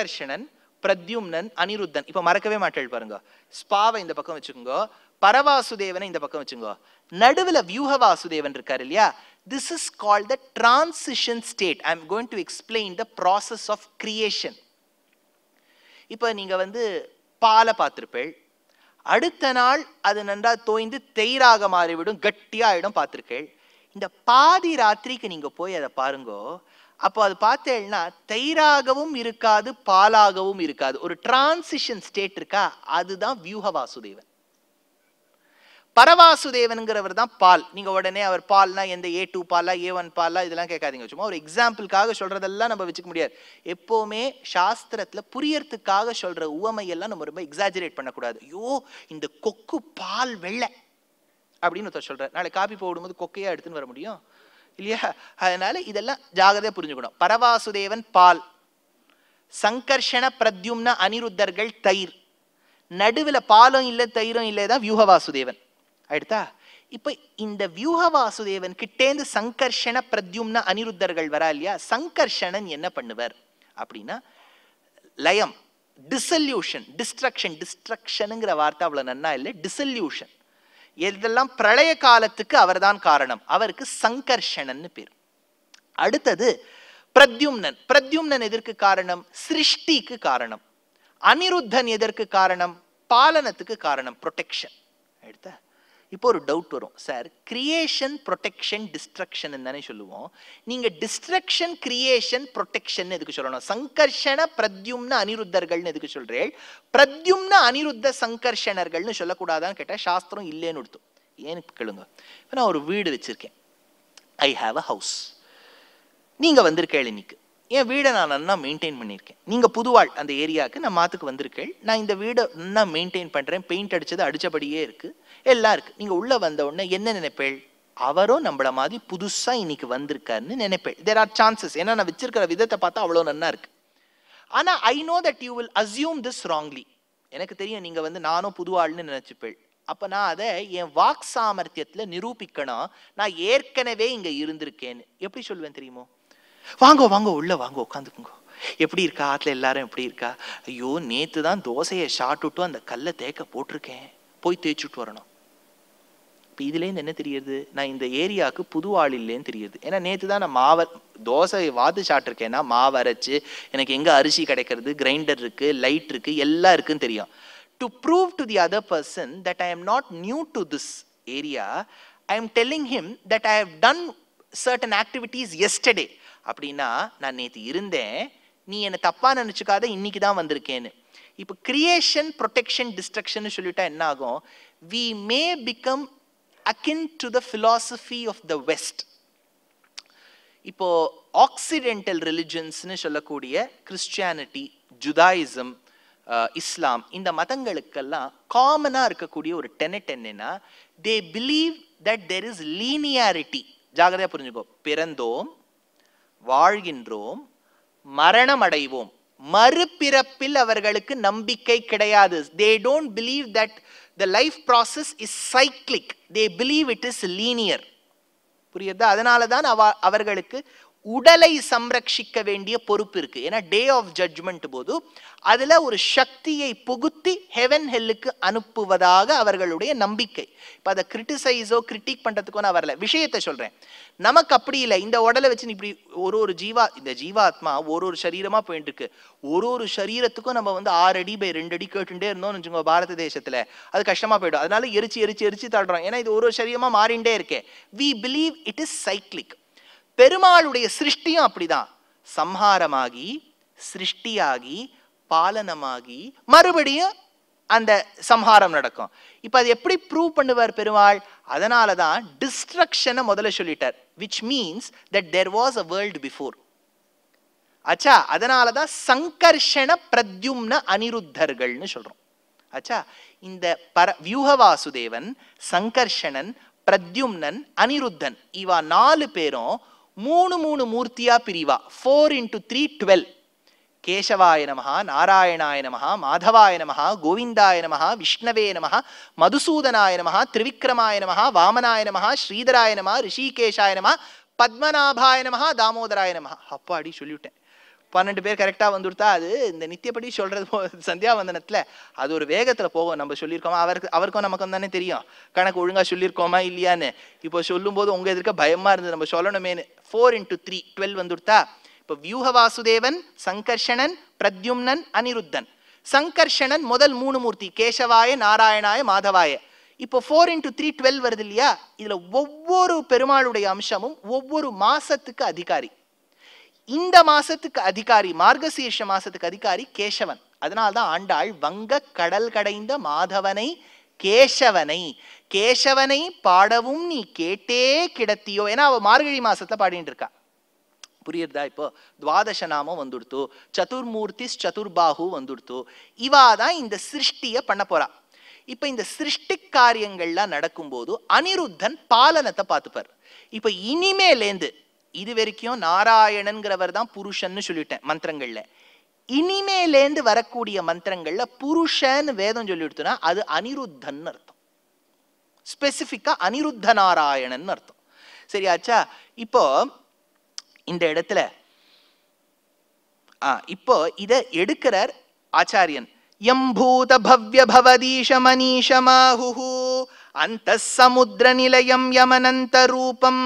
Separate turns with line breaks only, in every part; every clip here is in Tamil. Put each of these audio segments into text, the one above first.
சங்கர்ஷணன், பிரத்யும்னன், அனிருத்தன். இப்ப மறக்கவே மாட்டேன் பாருங்க. ஸ்பாவை இந்த பக்கம் வச்சுக்கோங்க, பரவாசுதேவனை இந்த பக்கம் வச்சுக்கோங்க, நடுவுல வியூக வாசுதேவன் இருக்காரு இல்லையா? This is called the transition state. I am going to explain the process of creation. இப்ப நீங்க பாலை பார்த்திருப்பேள், அடுத்த நாள் அது நன்றா தோய்ந்து தெய்ராக மாறிவிடும், கட்டியா ஆயிடும் பார்த்திருக்கேள். இந்த பாதி ராத்திரிக்கு நீங்க போய் அதை பாருங்கோ, அப்போ அது பார்த்தேன்னா தயிராகவும் இருக்காது, பாலாகவும் இருக்காது, ஒரு டிரான்சிஷன் ஸ்டேட் இருக்கா, அதுதான் வியூக வாசுதேவன். பரவாசுதேவனுங்கிறவர் தான் பால். நீங்க உடனே அவர் பால்னா எந்த A2 பாலா A1 பாலா இதெல்லாம் கேட்காதீங்க. சும்மா ஒரு எக்ஸாம்பிளுக்காக சொல்றதெல்லாம் நம்ம வச்சுக்க முடியாது. எப்பவுமே சாஸ்திரத்துல புரியறதுக்காக சொல்ற உவமையெல்லாம் நம்ம ரொம்ப எக்ஸாஜரேட் பண்ணக்கூடாது. ஐயோ இந்த கொக்கு பால் வெள்ளை அப்படின்னு சொல்ற, நாளை காப்பி போடும்போது கொக்கையா எடுத்துன்னு வர முடியும் இல்லையா? அதனால இதெல்லாம் ஜாகிரதையா புரிஞ்சுக்கணும். பரவாசுதேவன் பால், சங்கர்ஷண பிரத்யும்ன அனிருத்தர்கள் தயிர், நடுவில் பாலும் இல்லை தயிரும் இல்லை தான் வியூக வாசுதேவன். அடுத்தா இப்ப இந்த வியூக வாசுதேவன் கிட்டேந்து சங்கர்ஷண பிரத்யும்ன அனிருத்தர்கள் வரா இல்லையா? சங்கர்ஷணன் என்ன பண்ணுவார் அப்படின்னா லயம், டிசல்யூஷன், டிஸ்ட்ரக்ஷன். டிஸ்ட்ரக்ஷனுங்கிற வார்த்தை அவ்வளவு நன்னா இல்லை, டிசல்யூஷன். எதெல்லாம் பிரளய காலத்துக்கு அவர்தான் காரணம், அவருக்கு சங்கர்ஷணன் பேர். அடுத்தது பிரத்யும்னன். பிரத்யும்னன் எதற்கு காரணம்? சிருஷ்டிக்கு காரணம். அனிருத்தன் எதற்கு காரணம்? பாலனத்துக்கு காரணம், ப்ரொடெக்ஷன். எடுத்த இப்போ ஒரு டவுட் வரும், சார் கிரியேஷன் ப்ரொடெக்ஷன் டிஸ்ட்ரக்ஷன் தானே சொல்லுவோம், நீங்க டிஸ்ட்ரக்ஷன் கிரியேஷன் ப்ரொடெக்ஷன் எதுக்கு சொல்லணும்? சங்கர்ஷண பிரத்யும்ன அனிருத்தர்கள்னு எதுக்கு சொல்றேன்? பிரத்யும்ன அனிருத்த சங்கர்ஷணர்கள்னு சொல்லக்கூடாதான்னு கேட்டா சாஸ்திரம் இல்லைன்னு கொடுத்தோம். ஏன்னு கேளுங்க. இப்போ நான் ஒரு வீடு வச்சிருக்கேன், ஐ ஹாவ் அ ஹவுஸ். நீங்க வந்திருக்கேள், இன்னைக்கு என் வீடை நான் நல்லா மெயின்டைன் பண்ணியிருக்கேன். நீங்க புதுவாள் அந்த ஏரியாவுக்கு, நான் மாத்துக்கு வந்திருக்கேள், நான் இந்த வீடை நல்லா மெயின்டைன் பண்றேன், பெயிண்ட் அடிச்சது அடிச்சபடியே இருக்கு, எல்லாம் இருக்கு. நீங்க உள்ள வந்த உடனே என்ன நினைப்பேள்? அவரும் நம்மள மாதிரி புதுசா இன்னைக்கு வந்திருக்காருன்னு நினைப்பேள். தேர் ஆர் சான்சஸ், ஏன்னா நான் வச்சிருக்கிற விதத்தை பார்த்தா அவ்வளோ நல்லா இருக்கு. ஆனா I know that you will assume this wrongly. எனக்கு தெரியும் நீங்க நானும் புதுவாள்னு நினைச்சுப்பேள். அப்ப நான் அதை என் வாக் சாமர்த்தியத்துல நிரூபிக்கணும், நான் ஏற்கனவே இங்க இருந்திருக்கேன்னு. எப்படி சொல்லுவேன் தெரியுமோ? வாங்கோ வாங்கோ உள்ள வாங்கோ உட்காந்துக்குங்க, எப்படி இருக்கா ஆத்துல எல்லாரும் எப்படி இருக்கா? ஐயோ நேத்து தான் தோசையை ஷார்ட் விட்டு அந்த கல்லை தேக்க போட்டிருக்கேன், போய் தேய்ச்சுட்டு வரணும். இப்போ இதுலேருந்து என்ன தெரியுது? நான் இந்த ஏரியாவுக்கு புது ஆள் இல்லைன்னு தெரியுது. ஏன்னா நேற்று தான் நான் தோசை வாத்து சாப்பிட்ருக்கேன்னா மாவு அரைச்சு எனக்கு எங்கே அரிசி கிடைக்கிறது, கிரைண்டர் இருக்கு, லைட் இருக்கு, எல்லாம் இருக்குன்னு தெரியும். To prove to the other person that I am not new to this area, I am telling him that I have done certain activities yesterday. அப்படின்னா நான் நேற்று இருந்தேன், நீ என்னை தப்பா நினைச்சுக்காத, இன்னைக்கு தான் வந்திருக்கேன்னு. இப்போ கிரியேஷன் ப்ரொடெக்ஷன் டிஸ்ட்ரக்ஷன் சொல்லிட்டா என்ன ஆகும்? we may become akin to the philosophy of the West. இப்போ ஆக்சிடென்டல் ரிலிஜன்ஸ்னு சொல்லக்கூடிய கிறிஸ்டியானிட்டி, ஜுதாயிசம், இஸ்லாம், இந்த மதங்களுக்கெல்லாம் காமனா இருக்கக்கூடிய ஒரு டெனட் என்னன்னா, they believe that there is linearity. ஜாகிரதையா புரிஞ்சுக்கோ. பிறந்தோம், வாழ்கின்றோம், மரணம் அடைவோம், மறுபிறப்பில் அவர்களுக்கு நம்பிக்கை கிடையாது. they don't believe that the life process is cyclic, they believe it is linear. புரியுதா? அதனால தான் அவர்களுக்கு உடலை சம்ரட்சிக்க வேண்டிய பொறுப்பு இருக்கு. ஏன்னா டே ஆஃப் ஜட்ஜ்மெண்ட் போது அதுல ஒரு சக்தியை புகுத்தி ஹெவன் ஹெல்லுக்கு அனுப்புவதாக அவர்களுடைய நம்பிக்கை. இப்ப அதை கிரிட்டிசைஸோ கிரிட்டிக் பண்றதுக்கோ நான் வரல, விஷயத்தை சொல்றேன். நமக்கு அப்படி இல்லை. இந்த உடலை வச்சு இப்படி ஒரு இந்த ஜீவாத்மா ஒரு சரீரமா போயிட்டு இருக்கு. ஒரு சரீரத்துக்கும் நம்ம 6 அடி பை 2 அடி கேட்டுட்டே இருந்தோம்னு வச்சுக்கோங்க பாரத தேசத்துல, அது கஷ்டமா போயிடும். அதனால எரிச்சு தள்ளுறோம். ஏன்னா இது ஒரு சரீரமா மாறிண்டே இருக்கே. we believe it is cyclic. பெருமாளுடைய சிருஷ்டியும் அப்படிதான், சம்ஹாரமாகி சிருஷ்டியாகி பாலனமாகி மறுபடியும் அந்த சம்ஹாரம் நடக்கும். இப்ப அது எப்படி ப்ரூவ் பண்ணுவார் பெருமாள்? அதனாலதான் டிஸ்ட்ரக்ஷனை முதல்ல சொல்லிட்டார், which means that there was a world before. ஆச்சா, அதனாலதான் சங்கர்ஷண பிரத்யும்ன அனிருத்தர்கள்னு சொல்றோம். ஆச்சா, இந்த வியூக வாசுதேவன், சங்கர்ஷணன், பிரத்யும்னன், அனிருத்தன், இவா 4 பேரும் 3 மூர்த்தியா பிரிவா. 4 into 3 12. கேசவாய நமஹ, நாராயணாய நமஹ, மாதவாய நமஹ, கோவிந்தாய நமஹ, விஷ்ணவே நமஹ, மதுசூதனாய நமஹ, திரிவிக்ரமாய நமஹ, வாமனாய நமஹ, ஸ்ரீதராய நமஹ, ரிஷிகேஷாய நமஹ, பத்மநாபாய நமஹ, தாமோதராய நமஹ. அப்பாடி சொல்லிவிட்டேன். 12 பேர் கரெக்டா வந்துடுத்தா அது இந்த நித்தியப்படி சொல்றது சந்தியாவந்தனத்துல அது ஒரு வேகத்துல போகும். நம்ம சொல்லியிருக்கோமா, அவருக்கும் நமக்கும் தானே தெரியும் கணக்கு ஒழுங்கா சொல்லியிருக்கோமா இல்லையான்னு. இப்போ சொல்லும் போது உங்க எதிர்க்க பயமா இருந்தது, நம்ம சொல்லணுமேனு. 4 into 3 12 வந்துடுத்தா. இப்போ வியூக வாசுதேவன், சங்கர்ஷணன், பிரத்யும்னன், அனிருத்தன். சங்கர்ஷணன் முதல் 3 மூர்த்தி, கேசவாய, நாராயணாய, மாதவாய. இப்போ 4 into 3 12 வருது இல்லையா. இதுல ஒவ்வொரு பெருமாளுடைய அம்சமும் ஒவ்வொரு மாசத்துக்கு அதிகாரி. இந்த மாசத்துக்கு அதிகாரி, மார்கசீர்ஷ மாசத்துக்கு அதிகாரி கேசவன். அதனால்தான் ஆண்டாள் வங்க கடல் கடைந்த மாதவனை கேசவனை, கேசவனை பாடவும் நீ கேட்டே கிடத்தியோ. ஏன்னா அவ மார்கழி மாசத்துல பாடிட்டு இருக்கா. புரியுறதா? இப்போ துவாதச நாமம் வந்துடுத்து, சதுர்மூர்த்தி சதுர்பாகு வந்துடுத்து. இவாதான் இந்த சிருஷ்டிய பண்ண போறா. இப்ப இந்த சிருஷ்டி காரியங்கள்லாம் நடக்கும்போது அனிருத்தன் பாலனத்தை பார்த்துப்பார். இப்ப இனிமேலேந்து இது வரைக்கும் நாராயணன்கிறவர் தான் புருஷன்னு சொல்லிட்டேன் மந்திரங்கள்ல. இனிமேலேந்து வரக்கூடிய மந்திரங்கள்ல புருஷன் வேதம் சொல்லிடுத்துனா அது அனிருத்தன் அர்த்தம். ஸ்பெசிபிக்கா அனிருத்த நாராயணன் அர்த்தம். சரியாச்சா? இப்போ இந்த இடத்துல இப்போ இத எடுக்கிறார் ஆச்சாரியன். யம்பூத பவ்ய பவதீஷ மனீஷ மாஹுஹு அந்த சமுத்திர நிலையம் யமனந்த ரூபம்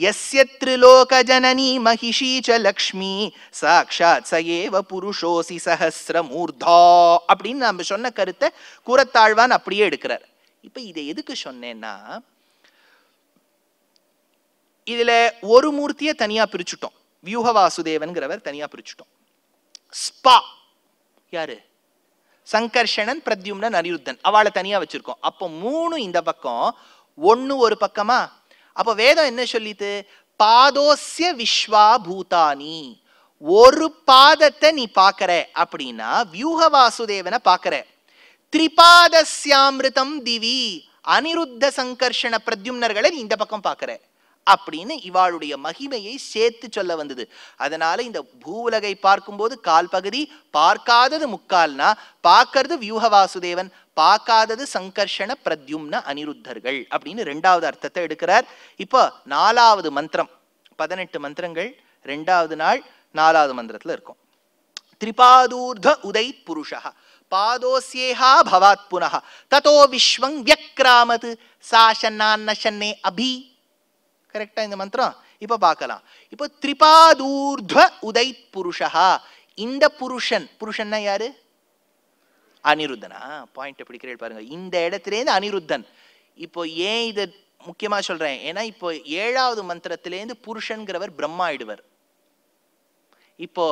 யஸ்ய த்ரிலோக ஜனனி மகிஷீ ச லக்ஷ்மி சாக்ஷாத் சயேவ புருஷோசி சஹஸ்ர மூர்தா அப்படின்னு நம்ம சொன்ன கருத்தை கூறத்தாழ்வான் அப்படியே எடுக்கிறார். இப்ப இதை எதுக்கு சொன்னேன்னா, இதுல ஒரு மூர்த்தியை தனியா பிரிச்சுட்டோம். வியூக வாசுதேவன்கிறவர் தனியா பிரிச்சுட்டோம். ஸ்பா யாரு? சங்கர்ஷணன், பிரத்யும்னன், அனிருத்தன். அவளை தனியா வச்சிருக்கோம். அப்போ 3 இந்த பக்கம், 1 ஒரு பக்கமா. அப்போ வேதம் என்ன சொல்லிட்டு, பாதோஸ்ய விஸ்வா பூதானி, ஒரு பாதத்தை நீ பாக்கற அப்படின்னா வியூக வாசுதேவனை பாக்கற. திரிபாதஸ்யாமிருதம் திவி, அனிருத்த சங்கர்ஷண பிரத்யும்னர்களை நீ இந்த பக்கம் பாக்கற அப்படின்னு இவாளுடைய மகிமையை சேர்த்து சொல்ல வந்தது. அதனால இந்த பூவுலகை பார்க்கும்போது கால் பகுதி, பார்க்காதது முக்கால்னா, பார்க்கறது வியூக வாசுதேவன், பார்க்காதது சங்கர்ஷண பிரத்யும்ன அனிருத்தர்கள் அப்படின்னு 2வது அர்த்தத்தை எடுக்கிறார். இப்போ 4வது மந்திரம், 18 மந்திரங்கள் 2வது நாள் 4வது மந்திரத்துல இருக்கும். திரிபாதூர்த உதைத் புருஷா பாதோஸ்யேஹா பவாத் புனஹ ததோ விஸ்வங் வியக்ராமத் சாஷன்னான்னஷன்னே அபி. கரெக்டா இந்த மந்திரம்? இப்ப பார்க்கலாம். இப்போ திரிபாதூர்த்வ உதைத் புருஷா, இந்த புருஷன், புருஷன்னா யாரு? அனிருத்தனா. பாயிண்ட் எப்படி கிரியேட் பாருங்க. இந்த இடத்திலேருந்து அனிருத்தன். இப்போ ஏன் இதை முக்கியமா சொல்றேன், ஏன்னா இப்போ 7வது மந்திரத்திலேருந்து புருஷன்கிறவர் பிரம்மா ஆயிடுவர். இப்போ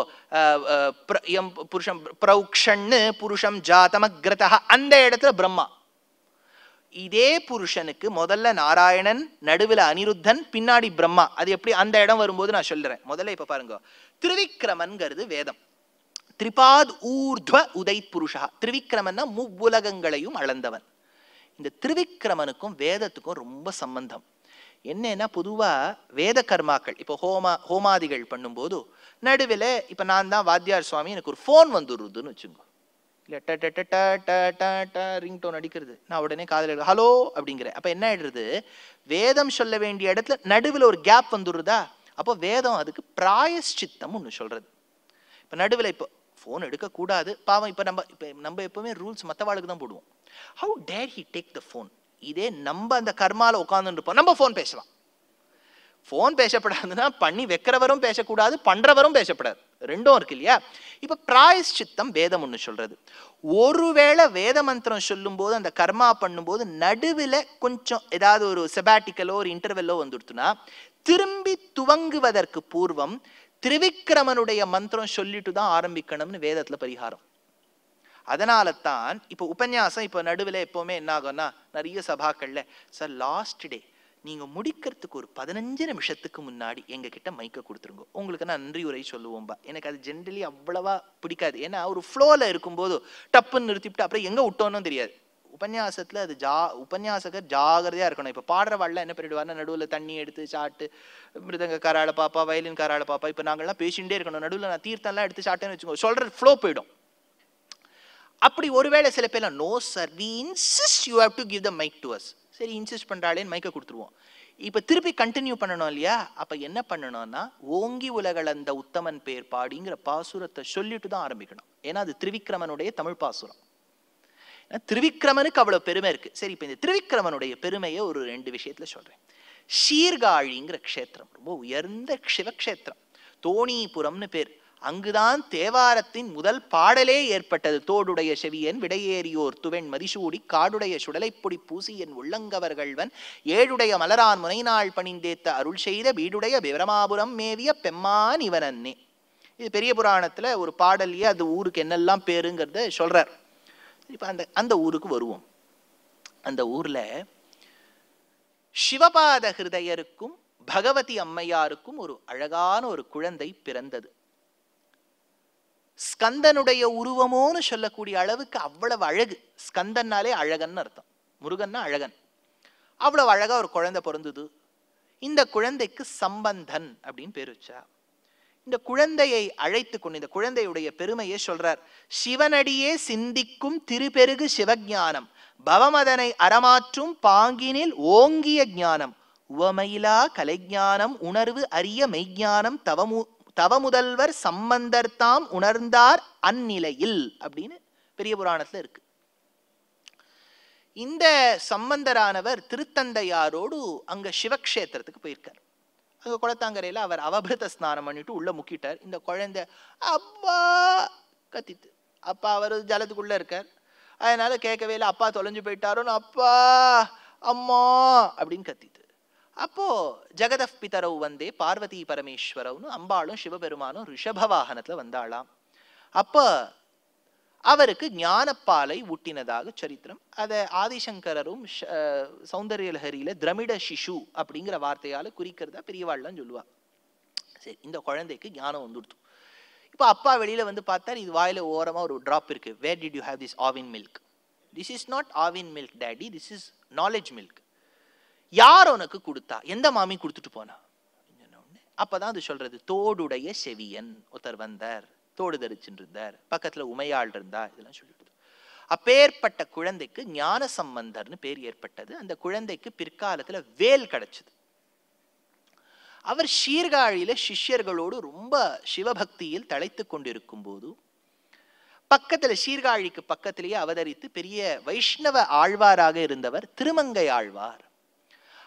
புருஷம் பிரௌக்ஷன்னு புருஷம் ஜாதமக்ரதா, அந்த இடத்துல பிரம்மா. இதே புருஷனுக்கு முதல்ல நாராயணன், நடுவில் அனிருத்தன், பின்னாடி பிரம்மா. அது எப்படி அந்த இடம் வரும்போது நான் சொல்றேன். முதல்ல இப்ப பாருங்க, திரிவிக்ரமன்கிறது வேதம். திரிபாத் ஊர்த்வ உதைத் புருஷா. திரிவிக்ரமன்னா முவ்வுலகங்களையும் அளந்தவன். இந்த திரிவிக்ரமனுக்கும் வேதத்துக்கும் ரொம்ப சம்பந்தம். என்னன்னா, பொதுவா வேத கர்மாக்கள், இப்போ ஹோமாதிகள் பண்ணும்போது நடுவில் இப்ப நான் தான் வாத்தியார் சுவாமி, எனக்கு ஒரு போன் வந்துடுதுன்னு வச்சுங்க, ரிங் டோன் அடிக்கிறது, நான் உடனே காதல ஹலோ அப்படிங்கிறேன். அப்ப என்ன ஆயிடுறது, வேதம் சொல்ல வேண்டிய இடத்துல நடுவில் ஒரு கேப் வந்துடுறதா. அப்போ வேதம் அதுக்கு பிராயஷ்சித்தம் ஒன்று சொல்றது. இப்ப நடுவில் இப்போ போன் எடுக்க கூடாது பாவம். இப்ப நம்ம எப்பவுமே ரூல்ஸ் மற்றவாளுக்கு தான் போடுவோம். How dare he take the phone. இதே நம்ம அந்த கர்மால உட்கார்ந்து இருப்போம், நம்ம போன் பேசலாம். போன் பேசப்படாதுன்னா பண்ணி வைக்கிறவரும் பேசக்கூடாது, பண்றவரும் பேசப்படாது, ரெண்டும் இருக்கு இல்லையா. இப்ப பிராயஷ்சித்தம் வேதம் ஒண்ணு சொல்றது. ஒருவேளை வேத மந்திரம் சொல்லும் போது அந்த கர்மா பண்ணும்போது நடுவில் கொஞ்சம் ஏதாவது ஒரு செபாட்டிக்கலோ ஒரு இன்டர்வெல்லோ வந்துடுத்துனா, திரும்பி துவங்குவதற்கு பூர்வம் திரிவிக்ரமனுடைய மந்திரம் சொல்லிட்டு தான் ஆரம்பிக்கணும்னு வேதத்துல பரிகாரம். அதனால தான் இப்போ உபன்யாசம் இப்போ நடுவில் எப்பவுமே என்ன ஆகும்னா, நிறைய சபாக்கள்ல சார் லாஸ்ட் டே நீங்க முடிக்கிறதுக்கு ஒரு 15 நிமிஷத்துக்கு முன்னாடி எங்க கிட்ட மைக்க கொடுத்துருங்க, உங்களுக்கு நான் நன்றி உரை சொல்லுவோம்பா. எனக்கு அது ஜென்ரலி அவ்வளவா பிடிக்காது. ஏன்னா ஒரு ஃப்ளோல இருக்கும்போது டப்புன்னு நிறுத்திவிட்டு அப்புறம் எங்க விட்டோன்னு தெரியாது. உபன்யாசத்துல அது உபன்யாசகர் ஜாகிரதையா இருக்கணும். இப்ப பாடுறவாள்ல என்ன பண்ணிடுவாருன்னா, நடுவில் தண்ணி எடுத்து சாப்பிட்டு மிருதங்க காரால பாப்பா, வயலின் காரால பாப்பா, இப்ப நாங்கள்லாம் பேசிகிட்டே இருக்கணும். நடுவில் நான் தீர்த்தம்லாம் எடுத்து சாப்பிட்டேன்னு வச்சுக்கோங்க, சொல்ற ஃப்ளோ போயிடும். அப்படி ஒருவேளை சில பேர்லாம் no sir we insist you have to give the mic to us. சரி இன்சிஸ்ட் பண்றாளேன்னு மைக்கை கொடுத்துருவோம். இப்ப திருப்பி கண்டினியூ பண்ணணும் இல்லையா? அப்ப என்ன பண்ணணும்னா, ஓங்கி உலகளந்த உத்தமன் பேர் பாடிங்கிற பாசுரத்தை சொல்லிட்டு தான் ஆரம்பிக்கணும். ஏன்னா அது திரிவிக்ரமனுடைய தமிழ் பாசுரம். திருவிக்கிரமனுக்கு அவ்வளவு பெருமை இருக்கு. சரி, இப்ப இந்த திருவிக்கிரமனுடைய பெருமையை ஒரு 2 விஷயத்துல சொல்றேன். சீர்காழிங்கிற க்ஷேத்திரம் ரொம்ப உயர்ந்த சிவக்ஷேத்திரம். தோணிபுரம்னு பேர். அங்குதான் தேவாரத்தின் முதல் பாடலே ஏற்பட்டது. தோடுடைய செவியன் விடையேறியோர் துவெண் மதிசூடி காடுடைய சுடலைப்பொடி பூசியன் உள்ளங்கவர்கள்வன் ஏழுடைய மலரான் முனைநாள் பணிந்தேத்த அருள் செய்த வீடுடைய விவரமாபுரம் மேவிய பெம்மான் இவனன்னே. இது பெரிய புராணத்துல ஒரு பாடல்லையே அது ஊருக்கு என்னெல்லாம் பேருங்கிறத சொல்றார். இப்ப அந்த ஊருக்கு வருவோம். அந்த ஊர்ல சிவபாத ஹிருதயருக்கும் பகவதி அம்மையாருக்கும் ஒரு அழகான ஒரு குழந்தை பிறந்தது. ஸ்கந்தனுடைய உருவமோன்னு சொல்லக்கூடிய அளவுக்கு அவ்வளவு அழகு. ஸ்கந்தன்னாலே அழகன்னு அர்த்தம். முருகன்னா அழகன். அவ்வளவு அழகா ஒரு குழந்தை பிறந்தது. இந்த குழந்தைக்கு சம்பந்தன் அப்படின்னு பேர் வச்சா. இந்த குழந்தையை அழைத்து கொண்டு இந்த குழந்தையுடைய பெருமையை சொல்றார். சிவனடியே சிந்திக்கும் திருப்பெருகு சிவஞானம் பவமதனை அறமாற்றும் பாங்கினில் ஓங்கிய ஞானம் உவமையிலா கலைஞானம் உணர்வு அரிய மெய்ஞானம் தவமுதல்வர் சம்பந்தர் தாம் உணர்ந்தார் அந்நிலையில் அப்படின்னு பெரிய புராணத்துல இருக்கு. இந்த சம்பந்தரானவர் திருத்தந்தையாரோடு அங்க சிவக்ஷேத்திரத்துக்கு போயிருக்கார். அங்க குளத்தாங்கரையில அவர் அவபிருத ஸ்நானம் பண்ணிட்டு உள்ள முக்கிட்டார். இந்த குழந்தை அப்பா கத்தித்து. அப்பா அவர் ஜலத்துக்குள்ள இருக்கார். அதனால கேட்கவே இல்லை. அப்பா தொலைஞ்சு போயிட்டாரோன்னு அப்பா அம்மா அப்படின்னு கத்தித்து. அப்போ ஜெகதப் பிதரவு வந்தே பார்வதி பரமேஸ்வரவுன்னு அம்பாளும் சிவபெருமானும் ரிஷப வாகனத்துல வந்தாளாம். அப்ப அவருக்கு ஞானப்பாலை ஊட்டினதாக சரித்திரம். அதை ஆதிசங்கரரும் சௌந்தர்ய லஹரியில திரமிட சிசு அப்படிங்கிற வார்த்தையால குறிக்கிறதா பெரியவாள்லாம் சொல்லுவா. சரி, இந்த குழந்தைக்கு ஞானம் வந்துடுத்து. இப்போ அப்பா வெளியில வந்து பார்த்தார். இது வாயில ஓரமா ஒரு டிராப் இருக்கு. Where did you have this Aavin milk? This is not Aavin milk daddy, this is knowledge milk. யார் உனக்கு கொடுத்தா? எந்த மாமி கொடுத்துட்டு போனா? அப்பதான் அது சொல்றது. தோடுடைய செவியன் ஒருத்தர் வந்தார், தோடு தரிச்சுட்டு இருந்தார், பக்கத்துல உமையாள் இருந்தா, இதெல்லாம் சொல்லிட்டு. அப்பேற்பட்ட குழந்தைக்கு ஞான சம்பந்தர்னு பேர் ஏற்பட்டது. அந்த குழந்தைக்கு பிற்காலத்துல வேல் கிடைச்சது. அவர் சீர்காழியில சிஷ்யர்களோடு ரொம்ப சிவபக்தியில் தழைத்து கொண்டிருக்கும் போது பக்கத்துல சீர்காழிக்கு பக்கத்திலேயே அவதரித்து பெரிய வைஷ்ணவ ஆழ்வாராக இருந்தவர் திருமங்கை ஆழ்வார்.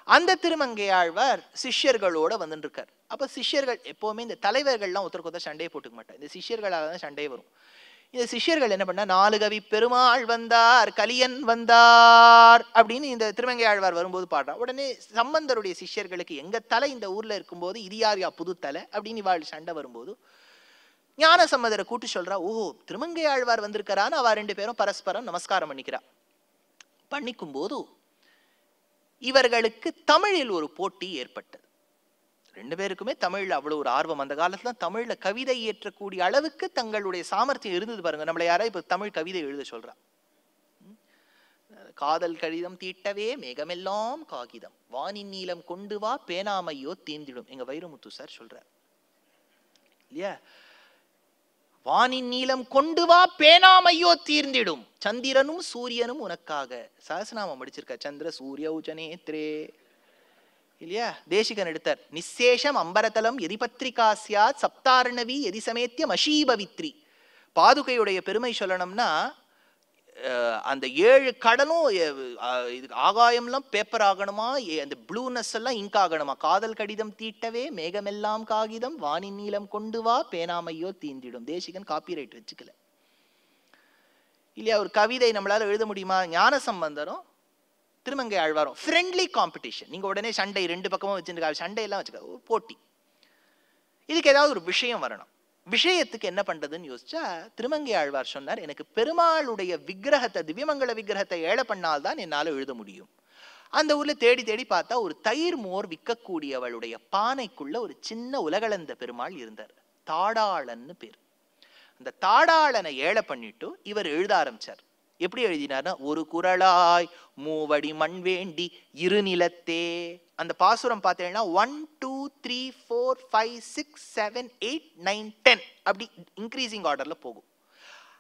அந்த திருமங்கை ஆழ்வார் சிஷ்யர்களோட வந்துட்டு இருக்கார். அப்ப சிஷ்யர்கள் எப்பவுமே இந்த தலைவர்கள்லாம் ஒருத்தருக்கு ஒருத்தர் சண்டையை போட்டுக்க மாட்டார். இந்த சிஷ்யர்களால தான் சண்டையே வரும். இந்த சிஷ்யர்கள் என்ன பண்ணா, 4 கவி பெருமாள் வந்தார், கலியன் வந்தார் அப்படின்னு இந்த திருமங்கை ஆழ்வார் வரும்போது பாடுறார். உடனே சம்பந்தருடைய சிஷ்யர்களுக்கு எங்க தலை இந்த ஊர்ல இருக்கும்போது இது யார் புது தலை அப்படின்னு இவாள் சண்டை வரும்போது ஞான சம்பந்தரை கூட்டு சொல்றா, ஓ திருமங்கை ஆழ்வார் வந்திருக்கிறான்னு அவ 2 பேரும் பரஸ்பரம் நமஸ்காரம் பண்ணிக்கிறா. பண்ணிக்கும் போது இவர்களுக்கு தமிழில் ஒரு போட்டி ஏற்பட்டது. 2 பேருக்குமே தமிழ்ல அவ்வளவு ஒரு ஆர்வம். அந்த காலத்துல தமிழ்ல கவிதை இயற்றக்கூடிய அளவுக்கு தங்களுடைய சாமர்த்தியம் இருந்தது பாருங்க. நம்மள யாரா இப்ப தமிழ் கவிதை எழுத சொல்றா. காதல் கடிதம் தீட்டவே மேகமெல்லாம் காகிதம் வானின் நீளம் கொண்டு வா பேனாமையோ தீந்திடும். எங்க வைரமுத்து சார் சொல்றார் இல்லையா? வானின் நீளம் கொண்டு வா பேனாமையோ தீர்ந்திடும் சந்திரனும் சூரியனும் உனக்காக. சஹஸ்ரநாமம் படிச்சிருக்க. சந்திர சூரிய உச்சநேத்ரே இல்லையா? தேசிகன் எடுத்தார். நிசேஷம் அம்பரதலம் எரிபத்ரிகாசியாத் சப்தார்ணவி எரிசமேத்திய மஷீபவித்ரி. பாதுகையுடைய பெருமை சொல்லணும்னா அந்த 7 கடலும் ஆகாயம்லாம் பேப்பர் ஆகணுமா, அந்த ப்ளூனஸ் எல்லாம் இங்க் ஆகணுமா. காதல் கடிதம் தீட்டவே மேகமெல்லாம் காகிதம் வானின் நீளம் கொண்டு வா பேனாமையோ தீந்திடும். தேசிகன் காப்பிரைட் வச்சுக்கல இல்லையா? ஒரு கவிதை நம்மளால எழுத முடியுமா? ஞான சம்பந்தரும் திருமங்கை ஆழ்வாரும் ஃப்ரெண்ட்லி காம்படிஷன். நீங்க உடனே சண்டை 2 பக்கமும் வச்சுருக்காங்க. சண்டையெல்லாம் வச்சுக்க போட்டி. இதுக்கு ஏதாவது ஒரு விஷயம் வரணும். விஷயத்துக்கு என்ன பண்றதுன்னு யோசிச்சா திருமங்கை ஆழ்வார் சொன்னார், எனக்கு பெருமாளுடைய விக்கிரகத்தை திவ்யமங்கல விக்கிரகத்தை ஏழை பண்ணால்தான் என்னால எழுத முடியும். அந்த ஊர்ல தேடி தேடி பார்த்தா ஒரு தயிர் மோர் விற்கக்கூடியவளுடைய பானைக்குள்ள ஒரு சின்ன உலகளந்த பெருமாள் இருந்தார். தாடாளன்னு பேர். அந்த தாடாளனை ஏழை பண்ணிட்டு இவர் எழுத ஆரம்பிச்சார். எப்படி எழுதினார்னா, ஒரு குரலாய் மூவடி மண் வேண்டி இருநிலத்தே. அந்த பாசுரம் பார்த்தீங்கன்னா 1 2 3 4 5 6 7 8 9 10 அப்படி இன்க்ரீசிங் ஆர்டர்ல போகும்.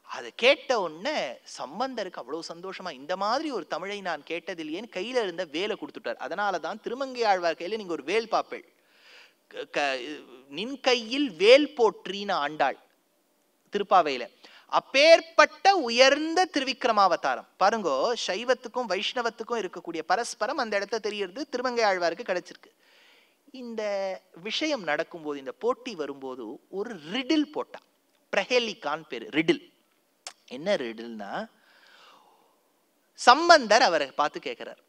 அதை கேட்ட உடனே சம்பந்தருக்கு அவ்வளவு சந்தோஷமா, இந்த மாதிரி ஒரு தமிழை நான் கேட்டதில்லையேன்னு கையில இருந்த வேலை கொடுத்துட்டார். அதனாலதான் திருமங்கை ஆழ்வார் கையில நீங்க ஒரு வேல் பாப்பேள், நின் கையில் வேல் போற்றின்னு ஆண்டாள் திருப்பாவையில. அப்பேற்பட்ட உயர்ந்த திருவிக்கிரமாவதாரம் பாருங்கோ. சைவத்துக்கும் வைஷ்ணவத்துக்கும் இருக்கக்கூடிய பரஸ்பரம் அந்த இடத்த தெரியறது திருமங்கை ஆழ்வாருக்கு கிடைச்சிருக்கு. இந்த விஷயம் நடக்கும்போது, இந்த போட்டி வரும்போது ஒரு ரிடில் போட்டா, பிரஹேலிகான் பேரு, ரிடில். என்ன ரிடில்னா, சம்பந்தர் அவரை பார்த்து கேட்கிறார்,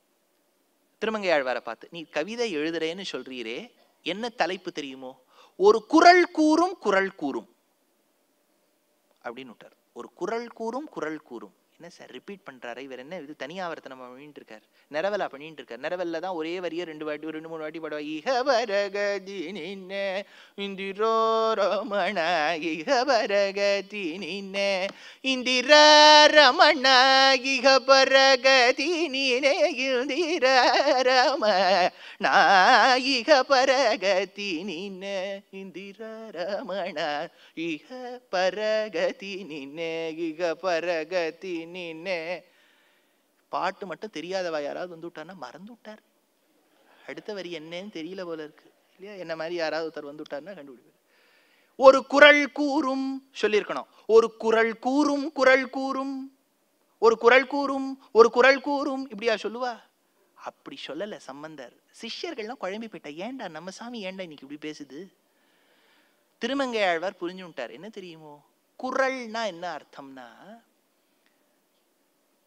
திருமங்கை ஆழ்வாரை பார்த்து, நீ கவிதை எழுதுறேன்னு சொல்றீரே, என்ன தலைப்பு தெரியுமோ? ஒரு குறள் கூறும் குறள் கூறும் அப்படின்னு விட்டார். ஒரு குறள் கூறும் குறள் கூறும். என்ன சார் ரிப்பீட் பண்றாரு இவர்? என்ன இது தனியாவர்த்தனம் பண்ணிட்டு இருக்காரு, நிரவலா பண்ணிட்டு இருக்காரு. நிரவல்ல தான் ஒரே வரியை 2 3 வாட்டி பாடுவா. இஹபரகதி நின்ன இந்திரோ ரமண, இஹபரகதி நின்ன இந்திர ரமண, இஹபரகதி நினே இந்திர ரமண, இஹபரகதி நின்ன இந்திர ரமண, இஹபரகதி நின்ன இஹபரகதி நின்னே. பாட்டு மட்டும் தெரியாதவா யாராவது வந்து விட்டார்னா மறந்து விட்டார், அடுத்த வரி என்னன்னு தெரியல போல இருக்கு இல்லையா? என்ன மாதிரி யாராவது ஒருத்தர் வந்து விட்டார்னா கண்டுபிடிப்பார். ஒரு குறள் கூறும் சொல்லியிருக்கணும். ஒரு குறள் கூறும் குறள் கூறும், ஒரு குறள் கூறும் ஒரு குறள் கூறும், இப்படியா சொல்லுவா? அப்படி சொல்லல சம்பந்தர். சிஷ்யர்கள்லாம் குழம்பி போயிட்டா, ஏண்டா நம்ம சாமி ஏண்டா இன்னைக்கு இப்படி பேசுது? திருமங்கை ஆழ்வார் புரிஞ்சு விட்டார். என்ன தெரியுமோ, குறள்னா என்ன அர்த்தம்னா,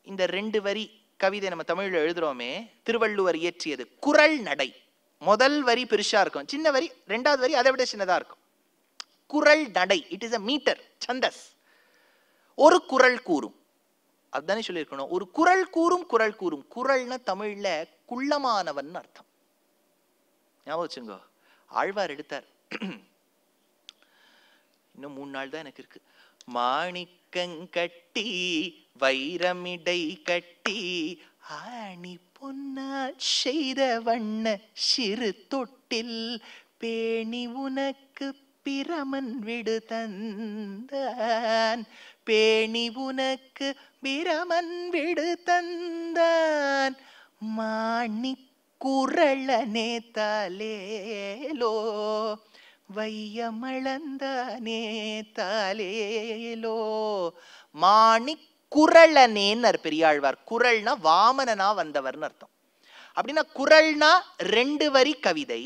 இந்த 2 வரி கவிதை நம்ம தமிழ்ல எழுதுறோமே, திருவள்ளுவர் இயற்றியது குறள் நடை. முதல் வரி பெருசா இருக்கும், சின்ன வரி ரெண்டாவது வரி அதை விட சின்னதா இருக்கும். குறள் நடை, இட் இஸ் a மீட்டர், சந்தஸ். ஒரு குறள் கூறும், அதுதானே சொல்லியிருக்கணும். ஒரு குறள் கூறும் குறள் கூறும். குறள்னா தமிழ்ல குள்ளமானவன் அர்த்தம். ஞாபகம் வச்சுங்கோ. ஆழ்வார் எடுத்தார். இன்னும் 3 நாள் தான் எனக்கு இருக்கு. மாணிக்கங்கட்டி வைரமிடை கட்டி ஆணி பொன்னால் செய்த வண்ண சிறு தொட்டில் பேணி உனக்கு பிரமன் விடு தந்தான், பேணி உனக்கு பிரமன் விடு தந்தான், மாணி குரளனே தாலேலோ வையமளந்தானே தாலேலோ. மாணி குரளனேன்னர் பெரியாழ்வார். குரல்னா வாமனனா வந்தவர்னு அர்த்தம். அப்படின்னா குரல்னா 2 வரி கவிதை,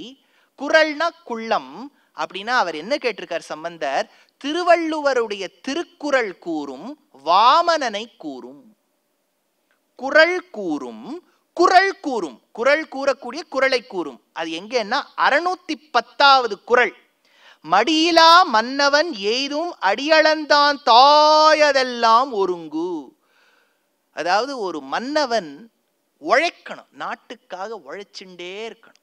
குரல்னா குள்ளம். அப்படின்னா அவர் என்ன கேட்டிருக்கார் சம்பந்தர்? திருவள்ளுவருடைய திருக்குறள் கூறும் வாமனனை கூறும். குறள் கூறும் குறள் கூறும், குறள் கூறக்கூடிய குறளை கூறும். அது எங்கன்னா 610வது குறள். மடியிலா மன்னவன் எய்தும் அடியளந்தான் தாயதெல்லாம் ஒருங்கு. அதாவது ஒரு மன்னவன் உழைக்கணும், நாட்டுக்காக உழைச்சுட்டே இருக்கணும்.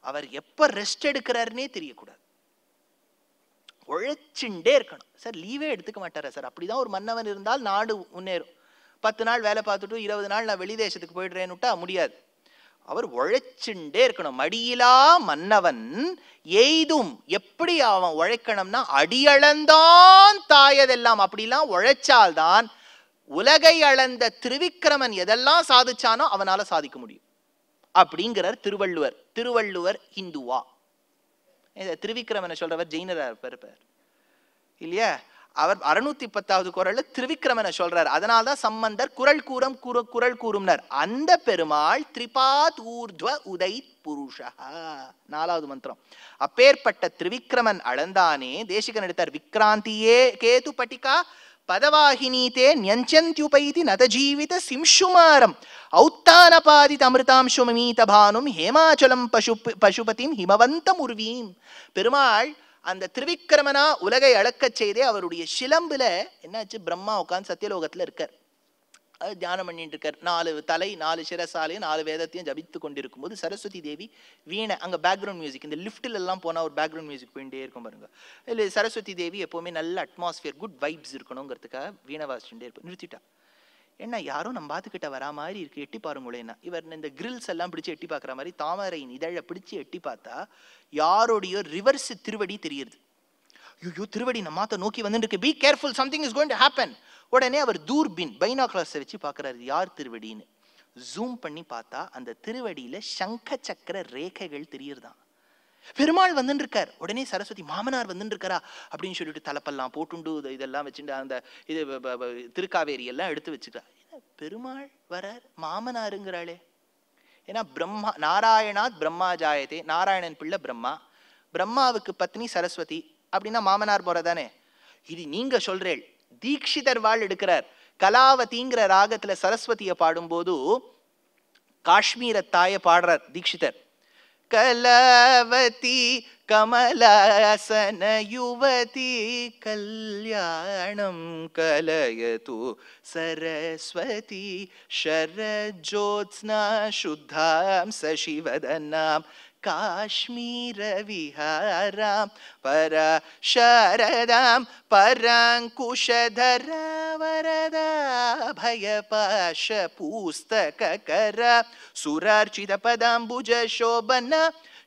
அவர் எப்ப ரெஸ்ட் எடுக்கிறாருன்னே தெரியக்கூடாது, உழைச்சுட்டே இருக்கணும். சார் லீவே எடுத்துக்க மாட்டாரா சார்? அப்படிதான் ஒரு மன்னவன் இருந்தால் நாடு முன்னேறும். 10 நாள் வேலை பார்த்துட்டு 20 நாள் நான் வெளி தேசத்துக்கு போயிடுறேன்னு விட்டா முடியாது. அவர் உழைச்சுட்டே இருக்கணும். மடியிலா மன்னவன் எய்தும், எப்படி அவன் உழைக்கணும்னா அடியளந்தான் தாயதெல்லாம். அப்படிலாம் உழைச்சால்தான் உலகை அளந்த திருவிக்கிரமன் எதெல்லாம் சாதிச்சானோ அவனால சாதிக்க முடியும் அப்படிங்கிறார் திருவள்ளுவர். திருவள்ளுவர் ஹிந்துவா? திருவிக்கிரமனை சொல்றவர் ஜெயினரா இருப்பார் இல்லையா? அவர் 610வது குறள்ல திருவிக்கிரமனை சொல்றார். அதனால்தான் சம்பந்தர் குறள் கூறும் குறள் கூறும்னர். அந்த பெருமாள் திரிபாத் ஊர்த்வ உதை புருஷா, 4வது மந்திரம். அப்பேற்பட்ட திருவிக்கிரமன் அளந்தானே. தேசிகன் எடுத்தார், விக்ராந்தியே கேது பட்டிகா பதவாகினீதே ஞஞ்சந்த்யுபைதி நதஜீவித சிம்சுமாரம் ஔத்தானபாதித அமிர்தாம்சுமீத பானும் ஹேமாச்சலம் பசுபதிம் ஹிமவந்தம் உர்வீம். பெருமாள் அந்த திருவிக்கிரமனா உலகை அளக்க செய்தே அவருடைய சிலம்புல என்னாச்சு, பிரம்மா உட்கார்ந்து சத்தியலோகத்துல இருக்கார், அது தியானம் பண்ணிட்டு இருக்கார். 4 தலை 4 சிரசாலையும் 4 வேதத்தையும் ஜபித்து கொண்டிருக்கும் போது சரஸ்வதி தேவி வீணை, அங்க பேக்ரவுண்ட் மியூசிக், இந்த லிப்ட்ல எல்லாம் போனா ஒரு பேக்ரவுண்ட் மியூசிக் போயிட்டே இருக்கும் பாருங்க. இல்ல சரஸ்வதி தேவி எப்பவுமே நல்ல அட்மாஸ்பியர், குட் வைப்ஸ் இருக்கணுங்கிறதுக்காக வீணை வாசிச்சுட்டே இருப்போம். நிறுத்திட்டா. என்ன யாரும் நம்ம பாத்துக்கிட்ட வரா மாதிரி இருக்கு, எட்டி பாருங்களேன்னா. இவர் இந்த கிரில்ஸ் எல்லாம் பிடிச்சு எட்டி பாக்குற மாதிரி தாமரையின் இதழை பிடிச்சு எட்டி பார்த்தா யாருடைய ரிவர்ஸ் திருவடி தெரியுது. ஐயோ திருவடி நம்மாத்த நோக்கி வந்துருக்கு, be careful, something is going to happen. உடனே அவர் தூர்பின் பைனாகுலர்ஸை வச்சு பார்க்குறாரு, யார் திருவடின்னு. ஜூம் பண்ணி பார்த்தா அந்த திருவடியில சங்க சக்கர ரேகைகள் தெரியுறதான். பெருமாள் வந்துட்டு இருக்கார். உடனே சரஸ்வதி மாமனார் வந்துட்டு இருக்காரா அப்படின்னு சொல்லிட்டு தலைப்பெல்லாம் போட்டுண்டு இதெல்லாம் வச்சுட்டு அந்த இது திருக்காவேரி எல்லாம் எடுத்து வச்சுக்கிறா. பெருமாள் வரார், மாமனாருங்கிறாளே. ஏன்னா பிரம்மா, நாராயணாத் பிரம்மா ஜாயதே, நாராயணன் பிள்ளை பிரம்மா, பிரம்மாவுக்கு பத்னி சரஸ்வதி, அப்படின்னா மாமனார் போறதானே. இது நீங்க சொல்றேள். தீக்ஷிதர் வாழ் எடுக்கிறார். கலாவதிங்கிற ராகத்துல சரஸ்வதியை பாடும்போது காஷ்மீர தாய பாடுறார் தீக்ஷிதர். கலாவதி கமலாசன யுவதி கல்யாணம் கலயது சரஸ்வதி ஷரஜோத்ஸ்னா சுத்தாம் சசிவதனாம் காஷ்மீர விஹாராம் பரா சரதாம் பராங்குஷதர வரதா பயபாஷ பூஸ்தகர சுரார்ச்சித பதாம்புஜ சோபன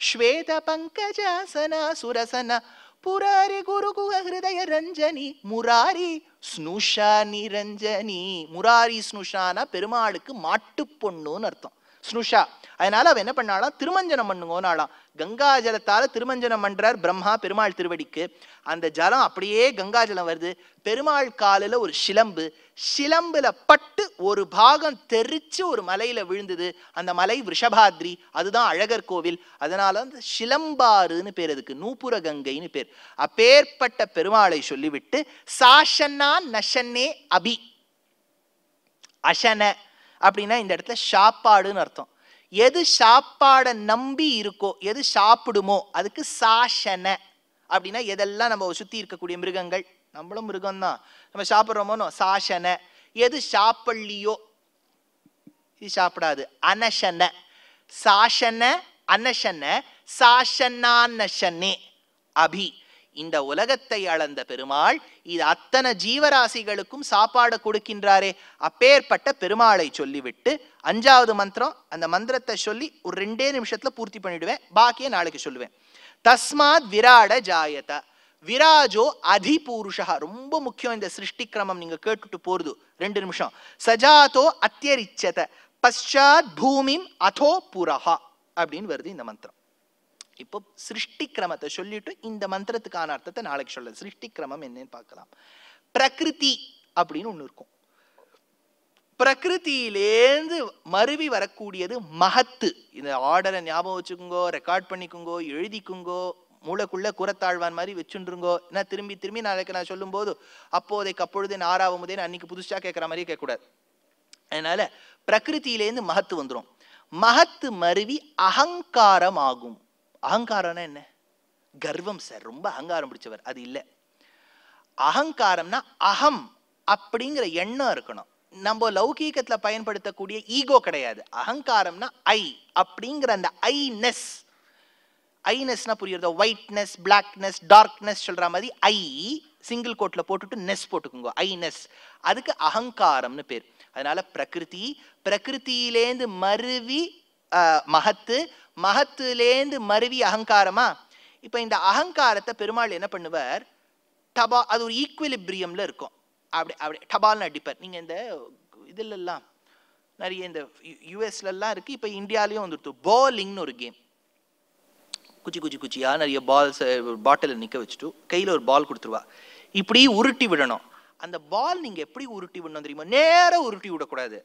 ஸ்வேத பங்கஜாசன சுரசன புராரி குருகுஹ ஹிருதய ரஞ்சனி முராரி ஸ்னுஷா நிரஞ்சனி. முராரி ஸ்னுஷானா பெருமாளுக்கு மாட்டு பொண்ணுன்னு அர்த்தம், ஸ்னுஷா. அதனால அவ என்ன பண்ணாலாம், திருமஞ்சனம் பண்ணுங்கன்னாலாம். கங்கா ஜலத்தால திருமஞ்சனம் பண்றார் பிரம்மா பெருமாள் திருவடிக்கு. அந்த ஜலம் அப்படியே கங்கா ஜலம் வருது. பெருமாள் காலில் ஒரு சிலம்பு, சிலம்புல பட்டு ஒரு பாகம் தெரிச்சு ஒரு மலையில விழுந்தது. அந்த மலை விஷபாத்ரி, அதுதான் அழகர் கோவில். அதனால அந்த சிலம்பாறுன்னு பேர், அதுக்கு நூபுர கங்கைன்னு பேர். அப்பேற்பட்ட பெருமாளை சொல்லிவிட்டு சாஷன்னா நஷன்னே அபி. அஷன அப்படின்னா இந்த இடத்துல சாப்பாடுன்னு அர்த்தம். எது சாப்பாடை நம்பி இருக்கோ, எது சாப்பிடுமோ அதுக்கு சாஷன. அப்படின்னா எதெல்லாம் நம்ம சுத்தி இருக்கக்கூடிய மிருகங்கள், நம்மளும் மிருகம் தான், நம்ம சாப்பிட்றோமோ சாஷன. எது சாப்பிடலையோ இது சாப்பிடாது, அனஷன. சாஷன அனஷன சாஷனானஷனே அபி. இந்த உலகத்தை அளந்த பெருமாள் இது அத்தனை ஜீவராசிகளுக்கும் சாப்பாடு கொடுக்கின்றாரே. அப்பேற்பட்ட பெருமாளை சொல்லிவிட்டு 5வது மந்திரம், அந்த மந்திரத்தை சொல்லி ஒரு 2 நிமிஷத்துல பூர்த்தி பண்ணிடுவேன், பாக்கிய நாளைக்கு சொல்லுவேன். தஸ்மாத் விராட ஜாயத. விராஜோ அதிபூருஷா. ரொம்ப முக்கியம் இந்த சிருஷ்டி கிரமம், நீங்க கேட்டுட்டு போறது 2 நிமிஷம். சஜாதோ அத்தியரிச்சத பஷாத் பூமிம் அதோ புரஹா அப்படின்னு வருது இந்த மந்திரம். இப்போ சிருஷ்டி கிரமத்தை சொல்லிட்டு இந்த மந்திரத்துக்கான அர்த்தத்தை நாளைக்கு சொல்ல. சிருஷ்டி கிரமம் என்னன்னு பார்க்கலாம். பிரகிருதி அப்படின்னு ஒண்ணு இருக்கும். பிரகிருதியிலேந்து மருவி வரக்கூடியது மகத்து. இந்த ஆர்டரை ஞாபகம் வச்சுக்கோங்கோ, ரெக்கார்ட் பண்ணிக்குங்கோ, எழுதிக்குங்கோ, மூளைக்குள்ள கூறத்தாழ்வான் மாதிரி வச்சுருங்கோ. ஏன்னா திரும்பி திரும்பி நாளைக்கு நான் சொல்லும் போது அப்போதைக்கு அப்பொழுது ஆறாவதே அன்னைக்கு புதுசா கேட்கற மாதிரியே கேட்கக்கூடாது. அதனால பிரகிருதியிலேருந்து மகத்து வந்துடும். மகத்து மருவி அகங்காரம் ஆகும். அகங்காரம்னா என்ன? கர்வம் சார், ரொம்ப அகங்காரம் பிடிச்சவர், அது இல்லை. அகங்காரம்னா அகம் அப்படிங்கிற எண்ணம் இருக்கணும். நம்ம லௌகீகத்துல பயன்படுத்தக்கூடிய ஈகோ கிடையாது. அகங்காரம்னா ஐ அப்படிங்கிற அந்த ஐனஸ். ஐனஸ்னா புரியுறதோ, ஒயிட்னஸ், பிளாக்னஸ், டார்க்னஸ் சொல்ற மாதிரி ஐ சிங்கிள் கோட்ல போட்டுட்டு நெஸ் போட்டுக்குங்க, ஐனஸ். அதுக்கு அகங்காரம்னு பேர். அதனால பிரகிருதி, பிரகிருதியிலேந்து மருவி மகத்து, மகத்துலேந்து மருவி அகங்காரமா. இப்ப இந்த அகங்காரத்தை பெருமாள் என்ன பண்ணுவார், டபா, அது ஒரு ஈக்குவலிபிரியம்ல இருக்கும். அப்படி அப்படி டபால்னு அடிப்பார். நீங்க இந்த இதுல எல்லாம் நிறைய இந்த யூஎஸ்ல எல்லாம் இருக்கு, இப்ப இந்தியாலையும் வந்துடுத்து. பாலிங்னு ஒரு கேம். குச்சி குச்சி குச்சியா நிறைய பால்ஸ் பாட்டில் நிக்க வச்சுட்டு கையில ஒரு பால் கொடுத்துருவா, இப்படி உருட்டி விடணும். அந்த பால் நீங்க எப்படி உருட்டி விடணும் தெரியுமா? நேரா உருட்டி விடக்கூடாது.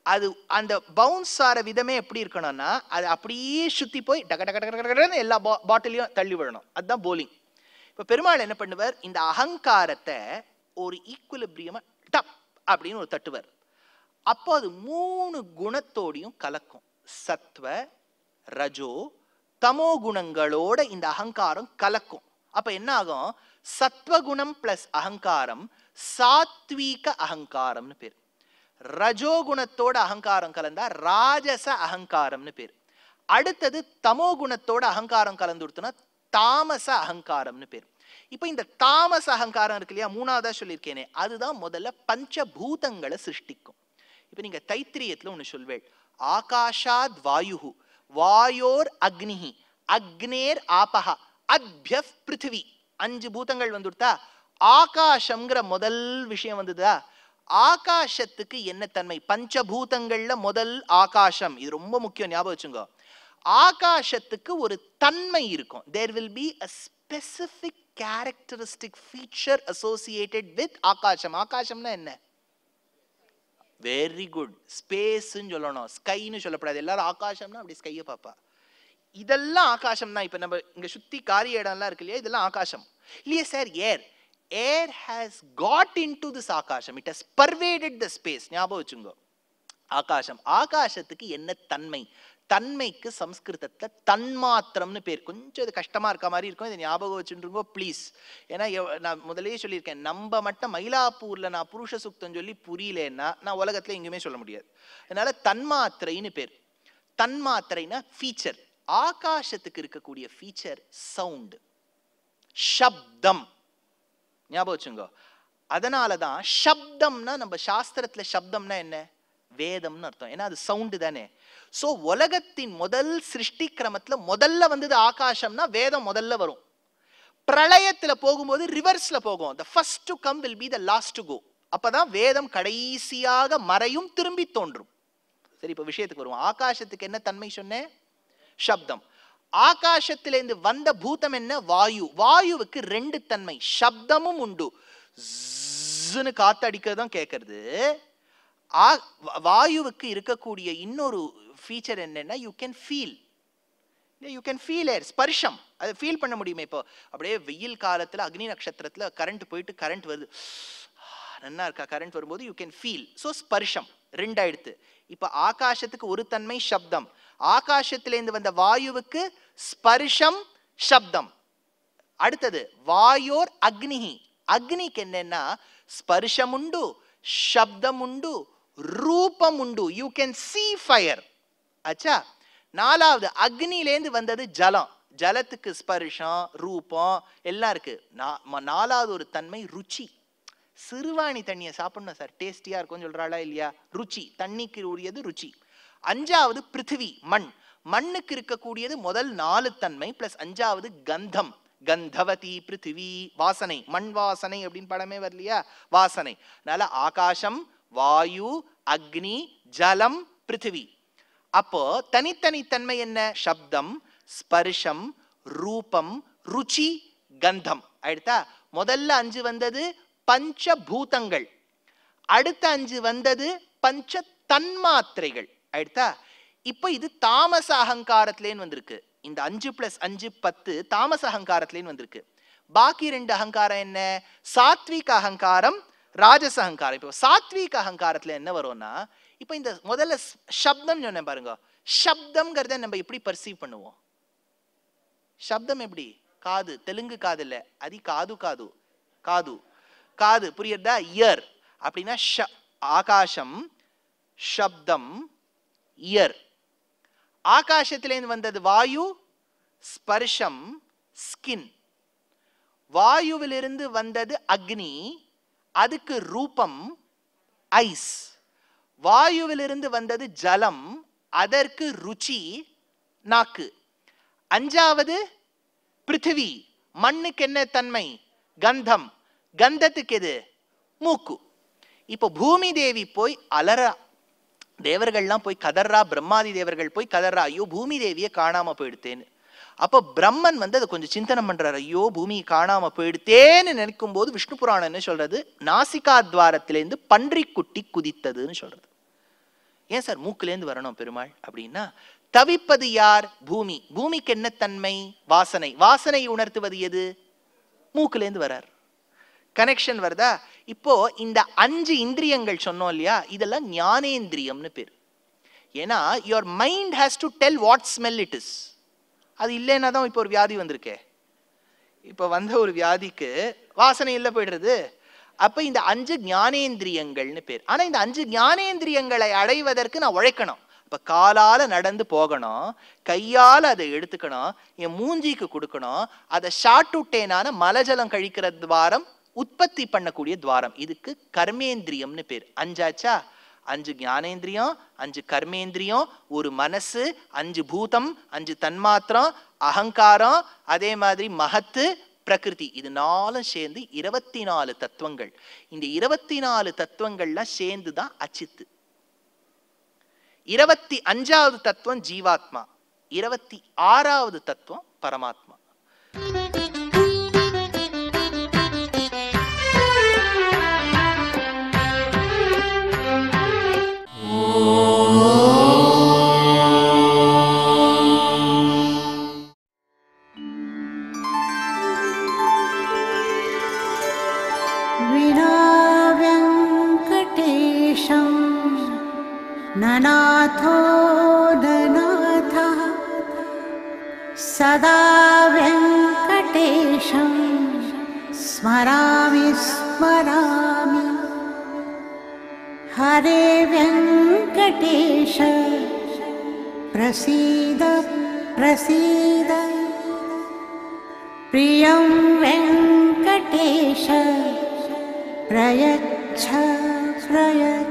அது அந்த பவுன்ஸ் ஆற விதமே எப்படி இருக்கணும்னா, அது அப்படியே சுத்தி போய் டக டக டக டகன்னு எல்லா பாட்டிலையும் தள்ளி விடணும். அதுதான் போலிங். இப்ப பெருமாள் என்ன பண்ணுவார், இந்த அகங்காரத்தை ஒரு ஈக்குவலிபிரியமா டப் அப்படின்னு ஒரு தட்டுவார். அப்போ அது 3 குணத்தோடையும் கலக்கும். சத்வ, ரஜோ, தமோ குணங்களோட இந்த அகங்காரம் கலக்கும். அப்ப என்ன ஆகும், சத்வகுணம் பிளஸ் அகங்காரம் சாத்வீக அகங்காரம்னு பேர். ரஜோகுணத்தோட அகங்காரம் கலந்தா ராஜச அகங்காரம்னு பேர். அடுத்தது தமோ குணத்தோட அகங்காரம் கலந்துடுத்துனா தாமச அகங்காரம்னு பேர். இப்ப இந்த தாமச அகங்காரம் இருக்கு இல்லையா, 3ஆவதா சொல்லியிருக்கேனே, அதுதான் முதல்ல பஞ்சபூதங்களை சிருஷ்டிக்கும். இப்ப நீங்க தைத்திரியத்துல ஒண்ணு சொல்வேள், ஆகாஷாத் வாயுஹு வாயோர் அக்னிஹி அக்னேர் ஆபஹ அத்யஃப் பிருத்திவி. 5 பூதங்கள் வந்துட்டா ஆகாசம்ங்கிற முதல் விஷயம் வந்ததா? ஆகாசத்துக்கு என்ன தன்மை? பஞ்சபூதங்கள்ல முதல் ஆகாசம். இது ரொம்ப முக்கியம், ஞாபகம் வச்சுங்க. ஆகாசத்துக்கு ஒரு தன்மை இருக்கும். There will be a specific characteristic feature associated with ஆகாசம். ஆகாசம்னா என்ன? வெரி குட், ஸ்பேஸ்ன்னு சொல்லணும், ஸ்கைன்னு சொல்லப்படாது. எல்லாரும் ஆகாசம்னா அப்படி ஸ்கையை பாப்பா. இதெல்லாம் ஆகாசம் தான். இப்ப நம்ம இங்க சுத்தி காரிய இடம்லாம் இருக்கு இல்லையா, இதெல்லாம் ஆகாசம் இல்லையே sir. Air has got into this ஆகாசம். it has pervaded the space. ஞாபகம் வச்சுங்க. ஆகாசம், ஆகாசத்துக்கு என்ன தன்மை? தன்மைக்கு சம்ஸ்கிருதத்துல தன்மாத்திரம்னு பேர். கொஞ்சம் இது கஷ்டமா இருக்க மாதிரி இருக்கும், இதை ஞாபகம் வச்சுருங்கோ ப்ளீஸ். ஏன்னா நான் முதலே சொல்லியிருக்கேன், நம்ம மட்டும் மயிலாப்பூர்ல நான் புருஷ சுத்தம் சொல்லி புரியலன்னா நான் உலகத்துல எங்குமே சொல்ல முடியாது. அதனால தன்மாத்திரைன்னு பேர். தன்மாத்திரைனா ஃபீச்சர். ஆகாசத்துக்கு இருக்கக்கூடிய ஃபீச்சர் சவுண்ட், சப்தம். ஞாபகம் வச்சுங்க. அதனாலதான் சப்தம்னா நம்ம சாஸ்திரத்துல சப்தம்னா என்ன? வேதம்னு அர்த்தம். ஏன்னா அது சவுண்டு தானே. சோ உலகத்தின் முதல் சிருஷ்டி கிரமத்துல முதல்ல வந்தது ஆகாசம்னா வேதம் முதல்ல வரும். பிரளயத்துல போகும்போது ரிவர்ஸ்ல போகும். the first to come will be the last to go. அப்பதான் வேதம் கடைசியாக மறையும், திரும்பி தோன்றும். சரி, இப்ப விஷயத்துக்கு வருவோம். ஆகாசத்துக்கு என்ன தன்மை சொன்னேன்? சப்தம். ஆகாசத்திலிருந்து வந்த பூதம் என்ன? வாயு. வாயுவுக்கு 2 தன்மை. சப்தமும் உண்டு, காத்து அடிக்கிறதும் கேட்கறது. வாயுவுக்கு இருக்கக்கூடிய இன்னொரு ஃபீச்சர் என்னன்னா, you can feel. You can feel air, ஸ்பர்ஷம். அதை ஃபீல் பண்ண முடியுமே. இப்போ அப்படியே வெயில் காலத்துல அக்னி நட்சத்திரத்துல கரண்ட் போயிட்டு கரண்ட் வருது, நல்லா இருக்கா? கரண்ட் வரும்போது யூ கேன் ஃபீல். ஸோ ஸ்பர்ஷம் 2 ஆயிடுத்து. இப்ப ஆகாசத்துக்கு ஒரு தன்மை சப்தம், ஆகாசத்திலேருந்து வந்த வாயுவுக்கு ஸ்பர்ஷம் சப்தம். அடுத்தது வாயோர் அக்னிஹி. அக்னிக்கு என்னன்னா ஸ்பர்ஷம் உண்டு, சப்தம் உண்டு, ரூபம் உண்டு. You can see fire. அச்சா. 4வது அக்னியிலேந்து வந்தது ஜலம். ஜலத்துக்கு ஸ்பர்ஷம், ரூபம் எல்லாம் இருக்கு. 4வது ஒரு தன்மை ருச்சி. சிறுவாணி தண்ணியை சாப்பிடணும் சார், டேஸ்டியா இருக்கும் சொல்றாளா இல்லையா? ருச்சி, தண்ணிக்கு உரியது ருச்சி. 5வது பிருத்திவி, மண். மண்ணுக்கு இருக்கக்கூடியது முதல் 4 தன்மை பிளஸ் 5வது கந்தம். கந்தவதி பிருத்திவி, வாசனை, மண் வாசனை அப்படின்னு படமே வரலையா? வாசனை. அதனால ஆகாசம், வாயு, அக்னி, ஜலம், பிருத்திவி. அப்போ தனித்தனி தன்மை என்ன? சப்தம், ஸ்பர்ஷம், ரூபம், ருச்சி, கந்தம். ஆயிடுதா? முதல்ல 5 வந்தது பஞ்சபூதங்கள், அடுத்த 5 வந்தது பஞ்ச தன்மாத்திரைகள். ஆயிடுதா? இப்போ இது தாமச அகங்காரத்திலேன்னு வந்திருக்கு. இந்த 5 + 5 10 தாமச அகங்காரத்திலேன்னு வந்திருக்கு. பாக்கி 2 அகங்காரம் என்ன? சாத்விக அகங்காரம், ராஜச அகங்காரம். இப்போ சாத்விக அகங்காரத்துல என்ன வரும்னா, இப்போ இந்த முதல்ல சப்தம் சொன்னேன் பாருங்க. சப்தம்ங்கிறத நம்ம எப்படி பர்சீவ் பண்ணுவோம்? சப்தம் எப்படி? காது, தெலுங்கு காது இல்ல, அது காது. காது காது காது புரியுதா? இயர். அப்படின்னா ஆகாசம், சப்தம், இயர். ஆகாசத்திலேருந்து வந்தது வாயு, ஸ்பர்ஷம், ஸ்கின். வாயுவிலிருந்து வந்தது அக்னி, அதுக்கு ரூபம், ஐஸ். வாயுவிலிருந்து வந்தது ஜலம், அதற்கு ருச்சி, நாக்கு. 5வது பிருத்திவி, மண்ணுக்கு என்ன தன்மை? கந்தம். கந்தத்துக்கு எது? மூக்கு. இப்போ பூமி தேவி போய் அலறா, தேவர்கள்லாம் போய் கதர்றா, பிரம்மாதி தேவர்கள் போய் கதர்றா, ஐயோ பூமி தேவியை காணாம போயிடுத்தேன்னு. அப்போ பிரம்மன் அதை கொஞ்சம் சிந்தனை பண்றாரு. ஐயோ பூமி காணாம போயிடுத்தேன்னு நினைக்கும் போது விஷ்ணு புராணம் என்ன சொல்றது? நாசிகா துவாரத்திலேருந்து பன்றிக்குட்டி குதித்ததுன்னு சொல்றது. ஏன் சார் மூக்குலேருந்து வரணும் பெருமாள் அப்படின்னா, தவிப்பது யார்? பூமி. பூமிக்கு என்ன தன்மை? வாசனை. வாசனை உணர்த்துவது எது? மூக்குலேருந்து வரார். கனெக்ஷன் வருதா? இப்போ இந்த 5 இந்திரியங்கள் சொன்னோம் இல்லையா, இதெல்லாம் ஞானேந்திரியம்னு பேர். ஏன்னா your mind has to tell what smell it is. அது இல்லைன்னா தான் இப்போ ஒரு வியாதி வந்திருக்கே. இப்போ வந்த ஒரு வியாதிக்கு வாசனை இல்லை போயிடுறது. அப்ப இந்த 5 ஞானேந்திரியங்கள்னு பேர். ஆனா இந்த 5 ஞானேந்திரியங்களை அடைவதற்கு நான் உழைக்கணும். இப்ப காலால நடந்து போகணும், கையால அதை எடுத்துக்கணும், என் மூஞ்சிக்கு கொடுக்கணும், அதை சாட்டுட்டேனான மலஜலம் கழிக்கிற துவாரம், உற்பத்தி பண்ணக்கூடிய துவாரம். இதுக்கு கர்மேந்திரியம்னு பேர். 5 ஆச்சா? 5 ஞானேந்திரியம், 5 கர்மேந்திரியம், ஒரு மனசு, 5 பூதம், 5 தன்மாத்திரம், அகங்காரம், அதே மாதிரி மகத்து, பிரகிருதி, இது நாலும் சேர்ந்து 24 தத்துவங்கள். இந்த 24 தத்துவங்கள்லாம் சேர்ந்து தான் அச்சித்து. 25வது தத்துவம் ஜீவாத்மா, 26வது தத்துவம் பரமாத்மா.
ननाथो ननाथः सदा वेङ्कटेशं स्मरामि स्मरामि। हरे वेङ्कटेश प्रसीद प्रसीद, प्रियं वेङ्कटेश प्रयच्छ प्रयच्छ।